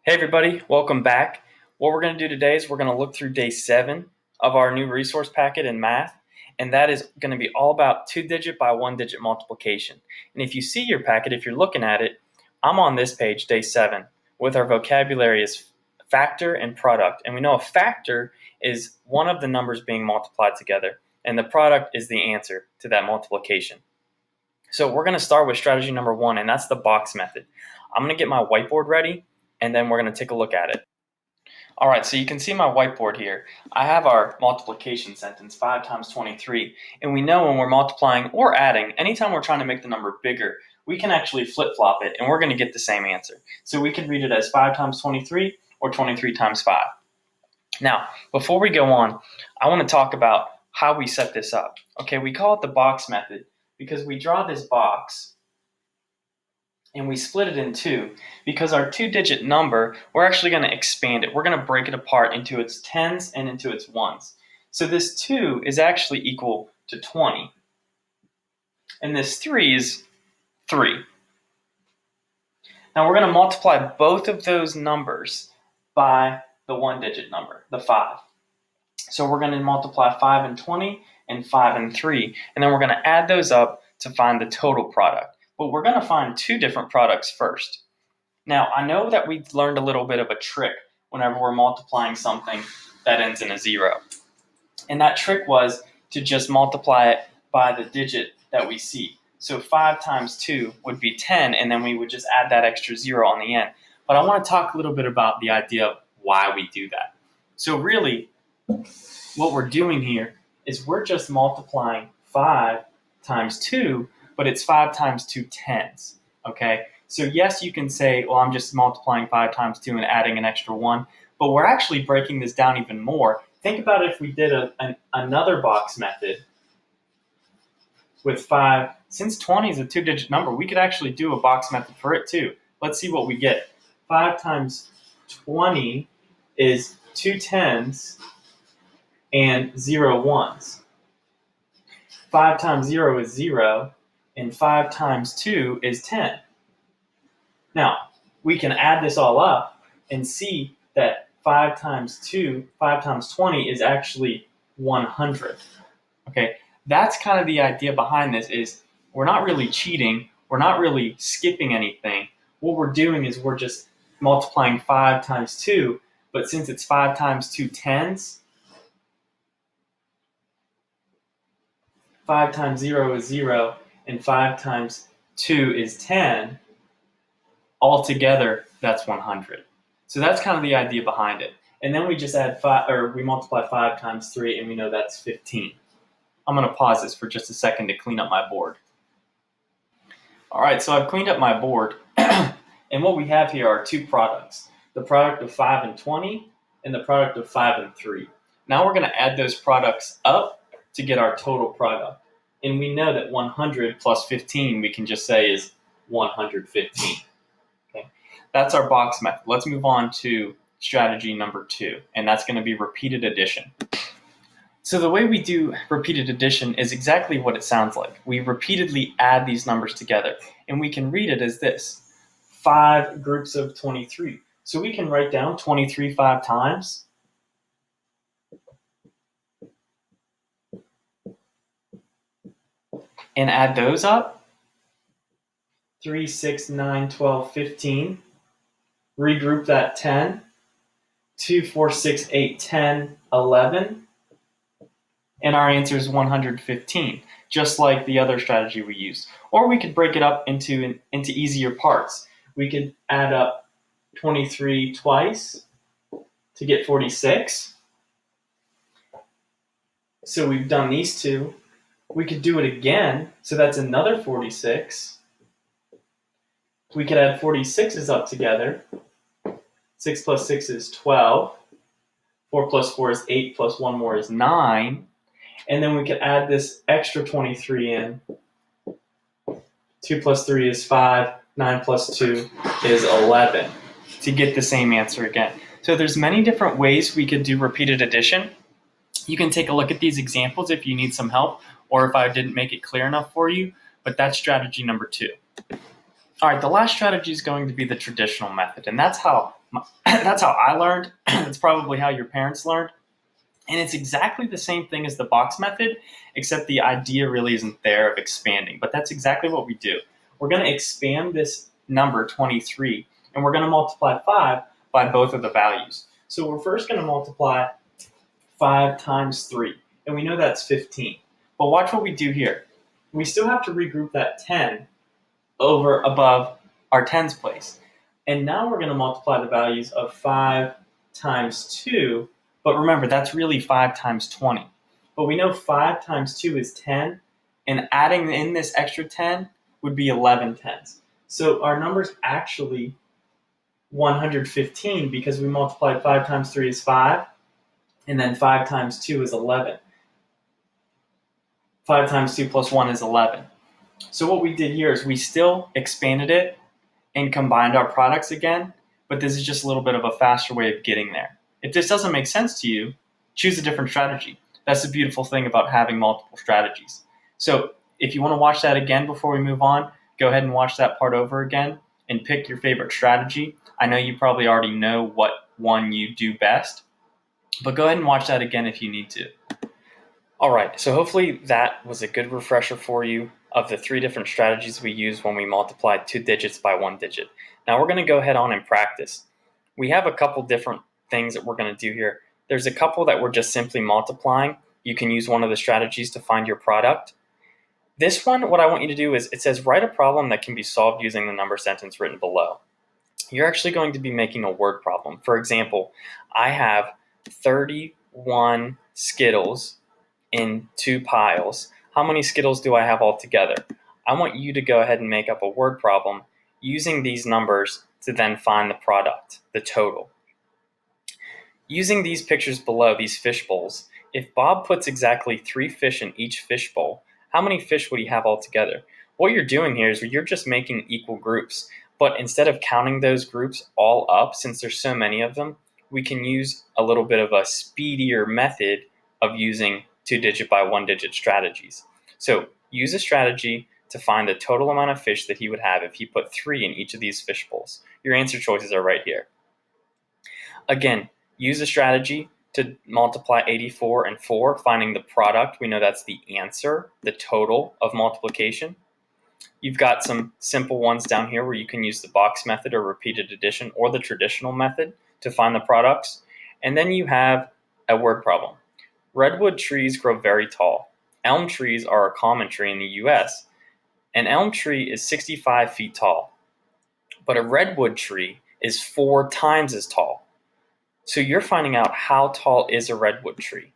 Hey everybody, welcome back. What we're going to do today is we're going to look through day 7 of our new resource packet in math, and that is going to be all about 2-digit by 1-digit multiplication. And if you see your packet, if you're looking at it, I'm on this page, day 7, with our vocabulary is factor and product. And we know a factor is one of the numbers being multiplied together, and the product is the answer to that multiplication. So we're going to start with strategy number 1, and that's the box method. I'm going to get my whiteboard ready, and then we're going to take a look at it. All right, so you can see my whiteboard here. I have our multiplication sentence, 5 times 23. And we know when we're multiplying or adding, anytime we're trying to make the number bigger, we can actually flip-flop it, and we're going to get the same answer. So we can read it as 5 times 23 or 23 times 5. Now, before we go on, I want to talk about how we set this up. Okay, we call it the box method because we draw this box and we split it in two because our 2-digit number, we're actually going to expand it. We're going to break it apart into its tens and into its ones. So this 2 is actually equal to 20. And this 3 is 3. Now we're going to multiply both of those numbers by the 1-digit number, the 5. So we're going to multiply 5 and 20 and 5 and 3. And then we're going to add those up to find the total product. But we're going to find two different products first. Now, I know that we learned a little bit of a trick whenever we're multiplying something that ends in a 0. And that trick was to just multiply it by the digit that we see. So 5 times 2 would be 10, and then we would just add that extra 0 on the end. But I want to talk a little bit about the idea of why we do that. So really, what we're doing here is we're just multiplying 5 times 2, but it's 5 times 2 tens, okay? So yes, you can say, well, I'm just multiplying 5 times 2 and adding an extra 1, but we're actually breaking this down even more. Think about if we did another box method with 5. Since 20 is a 2-digit number, we could actually do a box method for it too. Let's see what we get. 5 times 20 is 2 tens and 0 ones. 5 times 0 is 0. And 5 times 2 is 10. Now, we can add this all up and see that 5 times 20 is actually 100. Okay, that's kind of the idea behind this is we're not really cheating. We're not really skipping anything. What we're doing is we're just multiplying 5 times 2, but since it's 5 times 2 tens, 5 times 0 is 0, and 5 times 2 is 10, altogether that's 100. So that's kind of the idea behind it. And then we just add 5, or we multiply 5 times 3, and we know that's 15. I'm going to pause this for just a second to clean up my board. All right, so I've cleaned up my board, and what we have here are two products, the product of 5 and 20, and the product of 5 and 3. Now we're going to add those products up to get our total product. And we know that 100 plus 15, we can just say is 115. Okay, that's our box method. Let's move on to strategy number 2, and that's going to be repeated addition. So the way we do repeated addition is exactly what it sounds like. We repeatedly add these numbers together, and we can read it as this, 5 groups of 23. So we can write down 23 5 times, and add those up. 3, 6, 9, 12, 15. Regroup that 10. 2, 4, 6, 8, 10, 11. And our answer is 115, just like the other strategy we used. Or we could break it up into easier parts. We could add up 23 twice to get 46. So we've done these two. We could do it again, so that's another 46. We could add 46's up together. 6 plus 6 is 12. 4 plus 4 is 8, plus 1 more is 9. And then we could add this extra 23 in. 2 plus 3 is 5. 9 plus 2 is 11 to get the same answer again. So there's many different ways we could do repeated addition. You can take a look at these examples if you need some help or if I didn't make it clear enough for you, but that's strategy number 2. All right, the last strategy is going to be the traditional method, and that's how that's how I learned. It's probably how your parents learned, and it's exactly the same thing as the box method, except the idea really isn't there of expanding. But that's exactly what we do. We're going to expand this number 23, and we're going to multiply 5 by both of the values. So we're first going to multiply 5 times 3, and we know that's 15. But watch what we do here. We still have to regroup that 10 over above our tens place. And now we're going to multiply the values of 5 times 2. But remember, that's really 5 times 20. But we know 5 times 2 is 10. And adding in this extra 10 would be 11 tens. So our number's actually 115 because we multiplied 5 times 3 is 5. And then 5 times 2 is 11. 5 times 2 plus 1 is 11. So what we did here is we still expanded it and combined our products again, but this is just a little bit of a faster way of getting there. If this doesn't make sense to you, choose a different strategy. That's the beautiful thing about having multiple strategies. So if you want to watch that again before we move on, go ahead and watch that part over again and pick your favorite strategy. I know you probably already know what one you do best, but go ahead and watch that again if you need to. All right, so hopefully that was a good refresher for you of the 3 different strategies we use when we multiply 2 digits by 1 digit. Now we're going to go ahead on and practice. We have a couple different things that we're going to do here. There's a couple that we're just simply multiplying. You can use one of the strategies to find your product. This one, what I want you to do is, it says write a problem that can be solved using the number sentence written below. You're actually going to be making a word problem. For example, I have 31 Skittles in 2 piles. How many Skittles do I have altogether? I want you to go ahead and make up a word problem using these numbers to then find the product, the total. Using these pictures below, these fish bowls, if Bob puts exactly 3 fish in each fish bowl, how many fish would he have altogether? What you're doing here is you're just making equal groups, but instead of counting those groups all up, since there's so many of them, we can use a little bit of a speedier method of using 2-digit by 1-digit strategies. So use a strategy to find the total amount of fish that he would have if he put 3 in each of these fish bowls. Your answer choices are right here. Again, use a strategy to multiply 84 and 4, finding the product. We know that's the answer, the total of multiplication. You've got some simple ones down here where you can use the box method or repeated addition or the traditional method to find the products. And then you have a word problem. Redwood trees grow very tall. Elm trees are a common tree in the US. An elm tree is 65 feet tall, but a redwood tree is 4 times as tall. So you're finding out how tall is a redwood tree.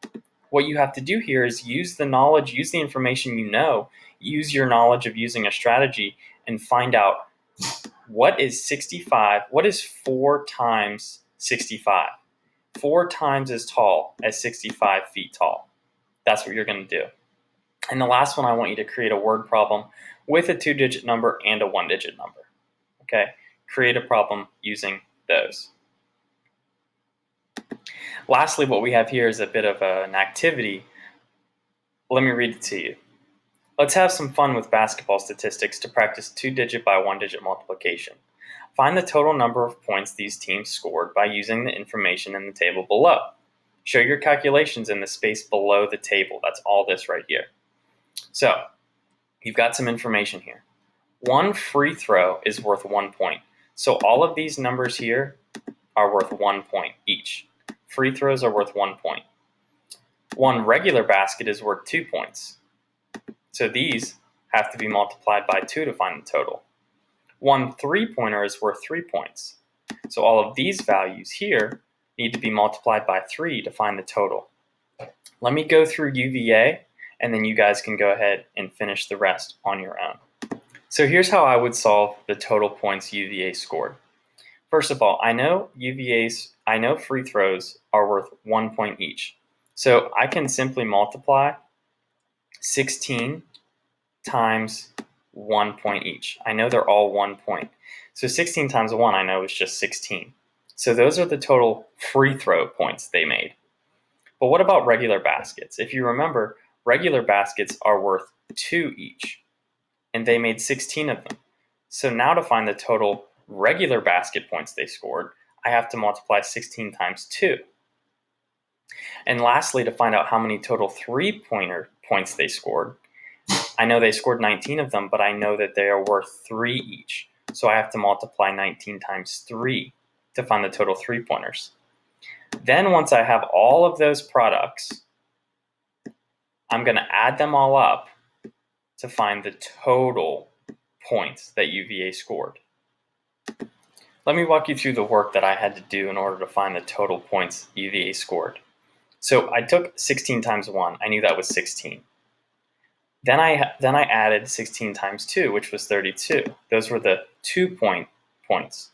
What you have to do here is use the knowledge, use the information you know, use your knowledge of using a strategy and find out what is 65, what is 4 times 65? 4 times as tall as 65 feet tall. That's what you're going to do. And the last one, I want you to create a word problem with a 2-digit number and a 1-digit number. Okay? Create a problem using those. Lastly, what we have here is a bit of an activity. Let me read it to you. Let's have some fun with basketball statistics to practice 2-digit by 1-digit multiplication. Find the total number of points these teams scored by using the information in the table below. Show your calculations in the space below the table. That's all this right here. So, you've got some information here. 1 free throw is worth 1 point. So all of these numbers here are worth 1 point each. Free throws are worth 1 point. 1 regular basket is worth 2 points. So these have to be multiplied by 2 to find the total. 1 3-pointer is worth 3 points. So all of these values here need to be multiplied by 3 to find the total. Let me go through UVA, and then you guys can go ahead and finish the rest on your own. So here's how I would solve the total points UVA scored. First of all, I know free throws are worth 1 point each. So I can simply multiply 16 times 1 point each. I know they're all 1 point. So 16 times 1 I know is just 16. So those are the total free throw points they made. But what about regular baskets? If you remember, regular baskets are worth 2 each, and they made 16 of them. So now to find the total regular basket points they scored, I have to multiply 16 times 2. And lastly, to find out how many total three-pointer points they scored, I know they scored 19 of them, but I know that they are worth 3 each. So I have to multiply 19 times 3 to find the total three-pointers. Then once I have all of those products, I'm going to add them all up to find the total points that UVA scored. Let me walk you through the work that I had to do in order to find the total points UVA scored. So I took 16 times 1. I knew that was 16. Then I added 16 times 2, which was 32. Those were the 2-point points.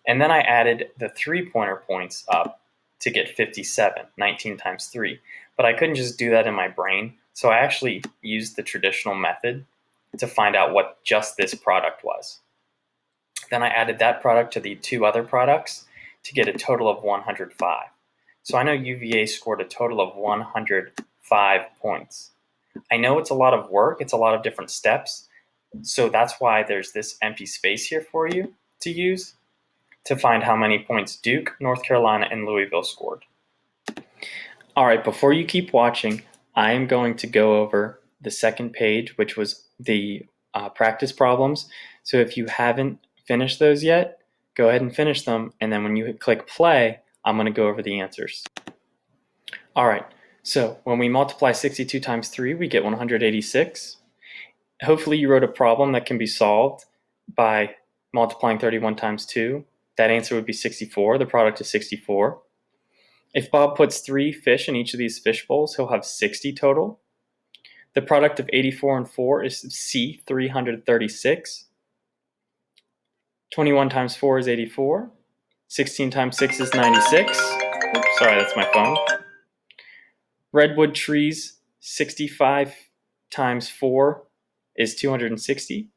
And then I added the 3-pointer points up to get 57, 19 times 3. But I couldn't just do that in my brain, so I actually used the traditional method to find out what just this product was. Then I added that product to the 2 other products to get a total of 105. So I know UVA scored a total of 105 points. I know it's a lot of work, it's a lot of different steps, so that's why there's this empty space here for you to use to find how many points Duke, North Carolina, and Louisville scored. All right, before you keep watching, I am going to go over the second page, which was the practice problems. So if you haven't finished those yet, go ahead and finish them, and then when you click play, I'm going to go over the answers. All right. So when we multiply 62 times 3, we get 186. Hopefully you wrote a problem that can be solved by multiplying 31 times 2. That answer would be 64. The product is 64. If Bob puts 3 fish in each of these fish bowls, he'll have 60 total. The product of 84 and 4 is C, 336. 21 times 4 is 84. 16 times 6 is 96. Oops, sorry, that's my phone. Redwood trees, 65 times 4 is 260.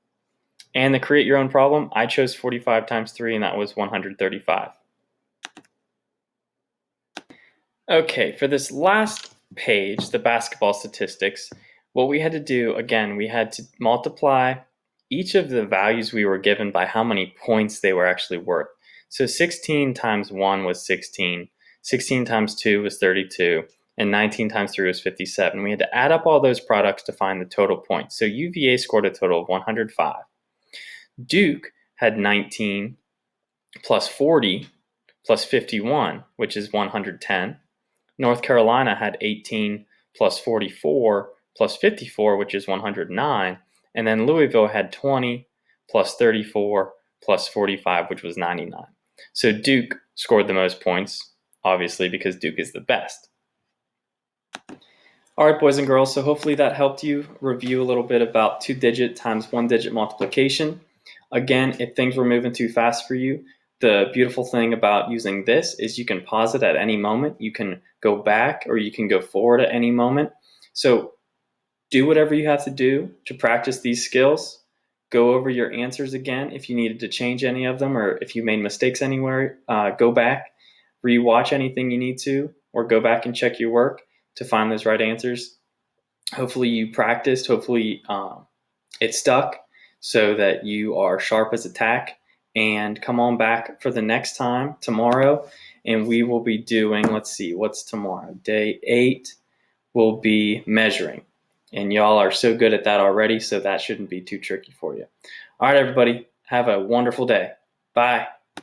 And the create your own problem, I chose 45 times 3, and that was 135. Okay, for this last page, the basketball statistics, what we had to do, again, we had to multiply each of the values we were given by how many points they were actually worth. So 16 times 1 was 16, 16 times 2 was 32, and 19 times 3 was 57. We had to add up all those products to find the total points. So UVA scored a total of 105. Duke had 19 plus 40 plus 51, which is 110. North Carolina had 18 plus 44 plus 54, which is 109. And then Louisville had 20 plus 34 plus 45, which was 99. So Duke scored the most points, obviously, because Duke is the best. All right, boys and girls, so hopefully that helped you review a little bit about 2-digit times 1-digit multiplication. Again, if things were moving too fast for you, the beautiful thing about using this is you can pause it at any moment. You can go back or you can go forward at any moment. So do whatever you have to do to practice these skills. Go over your answers again if you needed to change any of them, or if you made mistakes anywhere, go back, rewatch anything you need to, or go back and check your work to find those right answers. Hopefully you practiced, hopefully it stuck so that you are sharp as a tack. And come on back for the next time tomorrow, and we will be doing, let's see, what's tomorrow? Day 8 will be measuring. And y'all are so good at that already, so that shouldn't be too tricky for you. All right, everybody, have a wonderful day. Bye.